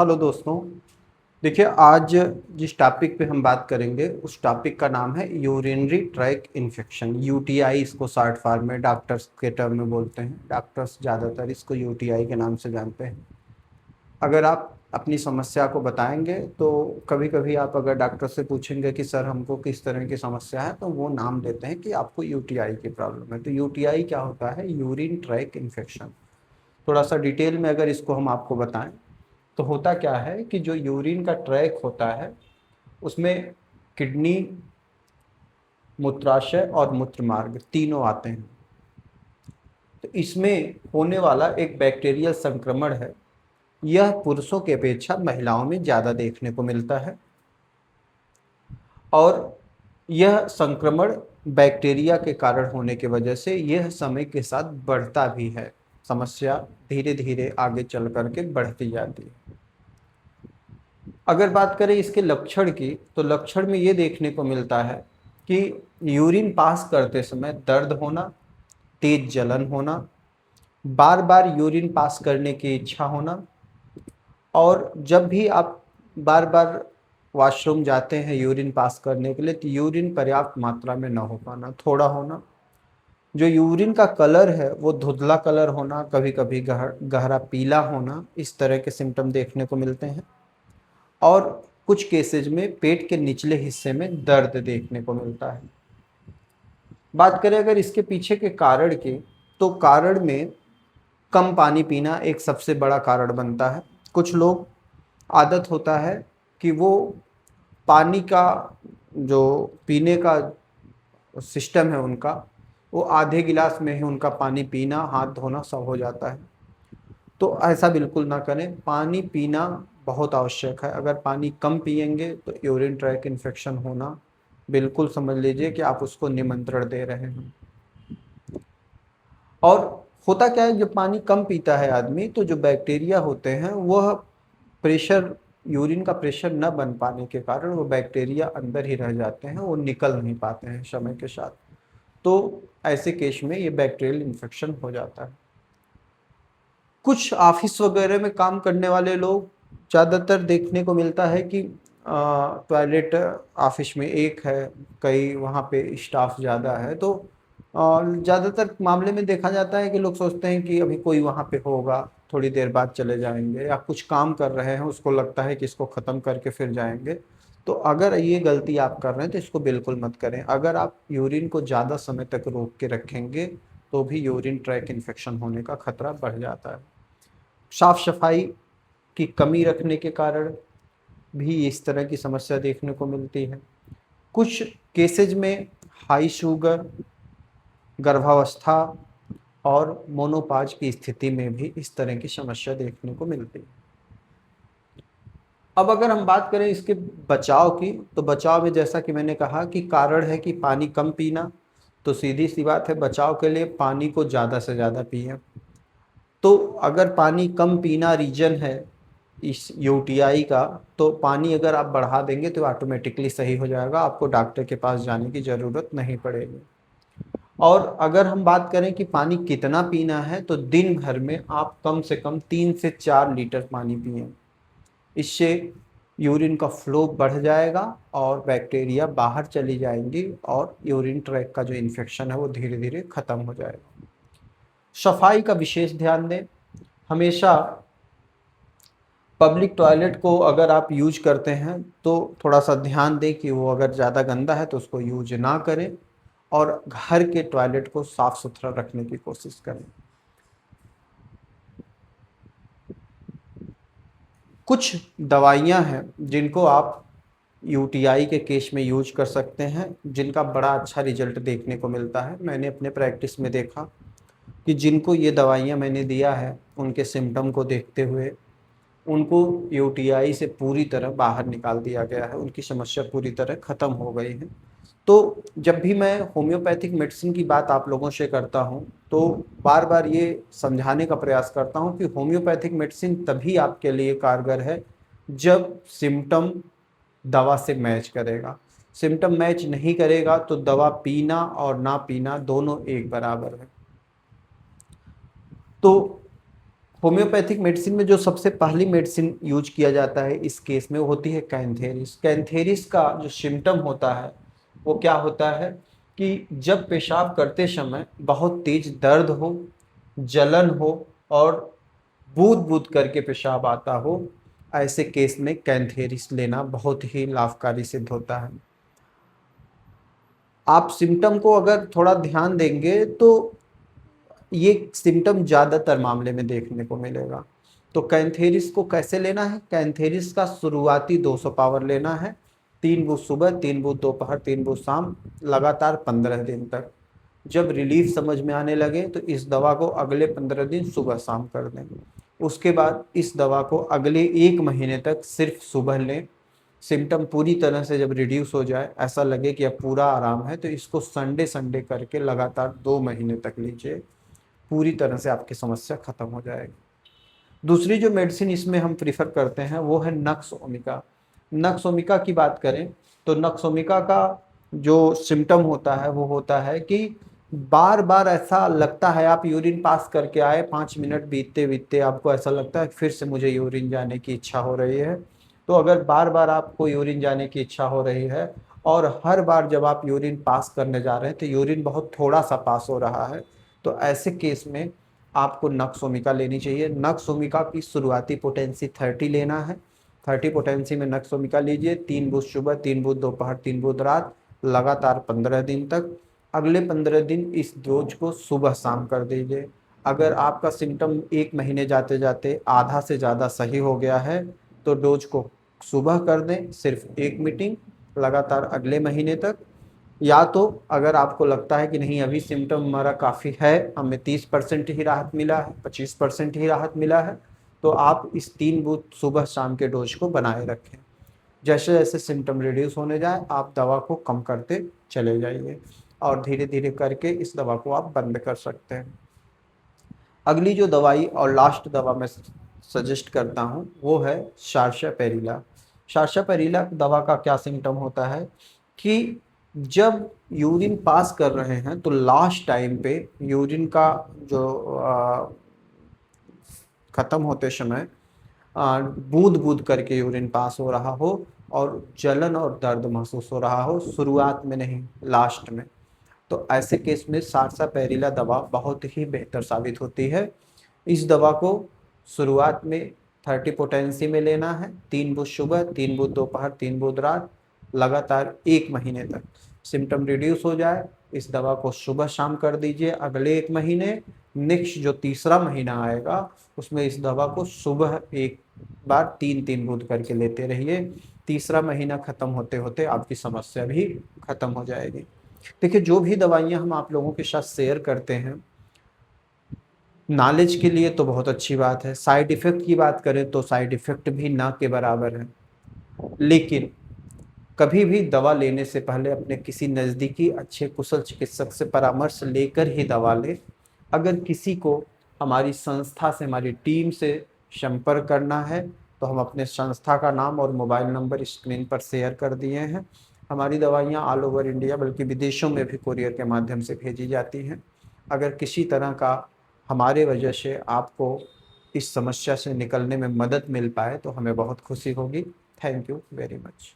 Hello दोस्तों। देखिए, आज जिस टॉपिक पे हम बात करेंगे उस टॉपिक का नाम है यूरिनरी ट्रैक इन्फेक्शन। यूटीआई इसको शॉर्ट फॉर्म में डॉक्टर्स के टर्म में बोलते हैं। डॉक्टर्स ज़्यादातर इसको यूटीआई के नाम से जानते हैं। अगर आप अपनी समस्या को बताएंगे तो कभी कभी आप अगर डॉक्टर से पूछेंगे कि सर हमको किस तरह की समस्या है, तो वो नाम देते हैं कि आपको यूटीआई की प्रॉब्लम है। तो यूटीआई क्या होता है? Urine track infection. थोड़ा सा डिटेल में अगर इसको हम आपको बताएं तो होता क्या है कि जो यूरिन का ट्रैक होता है उसमें किडनी, मूत्राशय और मूत्र मार्ग तीनों आते हैं। तो इसमें होने वाला एक बैक्टीरियल संक्रमण है। यह पुरुषों की अपेक्षा महिलाओं में ज़्यादा देखने को मिलता है और यह संक्रमण बैक्टीरिया के कारण होने की वजह से यह समय के साथ बढ़ता भी है। समस्या धीरे धीरे आगे चल करके बढ़ती जाती है। अगर बात करें इसके लक्षण की, तो लक्षण में ये देखने को मिलता है कि यूरिन पास करते समय दर्द होना, तेज जलन होना, बार बार यूरिन पास करने की इच्छा होना, और जब भी आप बार बार वॉशरूम जाते हैं यूरिन पास करने के लिए तो यूरिन पर्याप्त मात्रा में न हो पाना, थोड़ा होना। जो यूरिन का कलर है वो धुंधला कलर होना, कभी कभी गहरा पीला होना, इस तरह के सिम्टम देखने को मिलते हैं। और कुछ केसेज में पेट के निचले हिस्से में दर्द देखने को मिलता है। बात करें अगर इसके पीछे के कारण की, तो कारण में कम पानी पीना एक सबसे बड़ा कारण बनता है। कुछ लोग आदत होता है कि वो पानी का जो पीने का सिस्टम है उनका, वो आधे गिलास में ही उनका पानी पीना, हाथ धोना सब हो जाता है। तो ऐसा बिल्कुल ना करें। पानी पीना बहुत आवश्यक है। अगर पानी कम पिएंगे तो यूरिन ट्रैक इन्फेक्शन होना बिल्कुल समझ लीजिए कि आप उसको निमंत्रण दे रहे हैं। और होता क्या है, जब पानी कम पीता है आदमी तो जो बैक्टीरिया होते हैं वह प्रेशर, यूरिन का प्रेशर न बन पाने के कारण वो बैक्टीरिया अंदर ही रह जाते हैं, वो निकल नहीं पाते हैं समय के साथ। तो ऐसे केस में ये बैक्टीरियल इन्फेक्शन हो जाता है। कुछ ऑफिस वगैरह में काम करने वाले लोग ज़्यादातर देखने को मिलता है कि टॉयलेट ऑफिस में एक है, कई वहाँ पे स्टाफ ज़्यादा है, तो ज़्यादातर मामले में देखा जाता है कि लोग सोचते हैं कि अभी कोई वहाँ पे होगा, थोड़ी देर बाद चले जाएंगे, या कुछ काम कर रहे हैं उसको लगता है कि इसको ख़त्म करके फिर जाएंगे। तो अगर ये गलती आप कर रहे हैं तो इसको बिल्कुल मत करें। अगर आप यूरिन को ज़्यादा समय तक रोक के रखेंगे तो भी यूरिन ट्रैक इन्फेक्शन होने का खतरा बढ़ जाता है। साफ सफाई की कमी रखने के कारण भी इस तरह की समस्या देखने को मिलती है। कुछ केसेज में हाई शुगर, गर्भावस्था और मोनोपाज की स्थिति में भी इस तरह की समस्या देखने को मिलती है। अब अगर हम बात करें इसके बचाव की, तो बचाव में जैसा कि मैंने कहा कि कारण है कि पानी कम पीना, तो सीधी सी बात है, बचाव के लिए पानी को ज़्यादा से ज़्यादा पिएं। तो अगर पानी कम पीना रीजन है इस यूटीआई का, तो पानी अगर आप बढ़ा देंगे तो ऑटोमेटिकली सही हो जाएगा, आपको डॉक्टर के पास जाने की ज़रूरत नहीं पड़ेगी। और अगर हम बात करें कि पानी कितना पीना है, तो दिन भर में आप कम से कम 3 से 4 लीटर पानी पिएं। इससे यूरिन का फ्लो बढ़ जाएगा और बैक्टीरिया बाहर चली जाएंगी और यूरिन ट्रैक का जो इन्फेक्शन है वो धीरे धीरे ख़त्म हो जाएगा। सफाई का विशेष ध्यान दें। हमेशा पब्लिक टॉयलेट को अगर आप यूज करते हैं तो थोड़ा सा ध्यान दें कि वो अगर ज़्यादा गंदा है तो उसको यूज ना करें, और घर के टॉयलेट को साफ़ सुथरा रखने की कोशिश करें। कुछ दवाइयाँ हैं जिनको आप यूटीआई के केस में यूज कर सकते हैं, जिनका बड़ा अच्छा रिजल्ट देखने को मिलता है। मैंने अपने प्रैक्टिस में देखा कि जिनको ये दवाइयाँ मैंने दिया है, उनके सिम्टम को देखते हुए उनको यूटीआई से पूरी तरह बाहर निकाल दिया गया है, उनकी समस्या पूरी तरह ख़त्म हो गई है। तो जब भी मैं होम्योपैथिक मेडिसिन की बात आप लोगों से करता हूँ तो बार बार ये समझाने का प्रयास करता हूँ कि होम्योपैथिक मेडिसिन तभी आपके लिए कारगर है जब सिम्टम दवा से मैच करेगा। सिम्टम मैच नहीं करेगा तो दवा पीना और ना पीना दोनों एक बराबर है। तो होम्योपैथिक मेडिसिन में जो सबसे पहली मेडिसिन यूज किया जाता है इस केस में वो होती है कैंथेरिस। कैंथेरिस का जो सिम्टम होता है वो क्या होता है कि जब पेशाब करते समय बहुत तेज दर्द हो, जलन हो और बूद बूद करके पेशाब आता हो, ऐसे केस में कैंथेरिस लेना बहुत ही लाभकारी सिद्ध होता है। आप सिम्टम को अगर थोड़ा ध्यान देंगे तो ये सिम्टम ज़्यादातर मामले में देखने को मिलेगा। तो कैंथेरिस को कैसे लेना है? कैंथेरिस का शुरुआती 200 पावर लेना है, 3 बूंद सुबह, 3 बूंद दोपहर, 3 बूंद शाम, लगातार 15 दिन तक। जब रिलीफ समझ में आने लगे तो इस दवा को अगले 15 दिन सुबह शाम कर दें। उसके बाद इस दवा को अगले 1 महीने तक सिर्फ सुबह लें। सिम्टम पूरी तरह से जब रिड्यूस हो जाए, ऐसा लगे कि अब पूरा आराम है, तो इसको संडे संडे करके लगातार 2 महीने तक लीजिए। पूरी तरह से आपकी समस्या खत्म हो जाएगी। दूसरी जो मेडिसिन इसमें हम प्रीफर करते हैं वो है नक्स ओमिका। नक्स ओमिका की बात करें तो नक्स ओमिका का जो सिम्टम होता है वो होता है कि बार बार ऐसा लगता है, आप यूरिन पास करके आए, 5 मिनट बीतते बीतते आपको ऐसा लगता है फिर से मुझे यूरिन जाने की इच्छा हो रही है। तो अगर बार बार आपको यूरिन जाने की इच्छा हो रही है और हर बार जब आप यूरिन पास करने जा रहे हैं तो यूरिन बहुत थोड़ा सा पास हो रहा है, तो ऐसे केस में आपको नक्स ओमिका लेनी चाहिए। नक्स ओमिका की शुरुआती पोटेंसी 30 लेना है। 30 पोटेंसी में नक्स ओमिका लीजिए, 3 बूंद सुबह, 3 बूंद दोपहर, 3 बूंद रात, लगातार 15 दिन तक। अगले 15 दिन इस डोज को सुबह शाम कर दीजिए। अगर आपका सिम्टम 1 महीने जाते जाते आधा से ज़्यादा सही हो गया है तो डोज को सुबह कर दें, सिर्फ 1 मीटिंग, लगातार अगले महीने तक। या तो अगर आपको लगता है कि नहीं अभी सिम्टम हमारा काफ़ी है, हमें 30% ही राहत मिला है, 25% ही राहत मिला है, तो आप इस 3 बूंद सुबह शाम के डोज को बनाए रखें। जैसे जैसे सिम्टम रिड्यूस होने जाए आप दवा को कम करते चले जाइए और धीरे धीरे करके इस दवा को आप बंद कर सकते हैं। अगली जो दवाई और लास्ट दवा मैं सजेस्ट करता हूँ वो है सार्सापेरिला। सार्सापेरिला दवा का क्या सिम्टम होता है कि जब यूरिन पास कर रहे हैं तो लास्ट टाइम पे यूरिन का जो ख़त्म होते समय बूंद बूंद करके यूरिन पास हो रहा हो और जलन और दर्द महसूस हो रहा हो, शुरुआत में नहीं लास्ट में, तो ऐसे केस में सार्सापेरिला दवा बहुत ही बेहतर साबित होती है। इस दवा को शुरुआत में 30 पोटेंसी में लेना है, 3 बूंद सुबह, 3 बूंद दोपहर, 3 बूंद रात, लगातार 1 महीने तक। सिम्टम रिड्यूस हो जाए इस दवा को सुबह शाम कर दीजिए अगले 1 महीने। नेक्स्ट जो तीसरा महीना आएगा उसमें इस दवा को सुबह एक बार 3-3 बूंद करके लेते रहिए। तीसरा महीना खत्म होते होते आपकी समस्या भी खत्म हो जाएगी। देखिए, जो भी दवाइयाँ हम आप लोगों के साथ शेयर करते हैं नॉलेज के लिए तो बहुत अच्छी बात है। साइड इफ़ेक्ट की बात करें तो साइड इफ़ेक्ट भी ना के बराबर है। लेकिन कभी भी दवा लेने से पहले अपने किसी नज़दीकी अच्छे कुशल चिकित्सक से परामर्श लेकर ही दवा लें। अगर किसी को हमारी संस्था से, हमारी टीम से संपर्क करना है तो हम अपने संस्था का नाम और मोबाइल नंबर स्क्रीन पर शेयर कर दिए हैं। हमारी दवाइयाँ ऑल ओवर इंडिया बल्कि विदेशों में भी कुरियर के माध्यम से भेजी जाती हैं। अगर किसी तरह का हमारे वजह से आपको इस समस्या से निकलने में मदद मिल पाए तो हमें बहुत खुशी होगी। Thank you very much.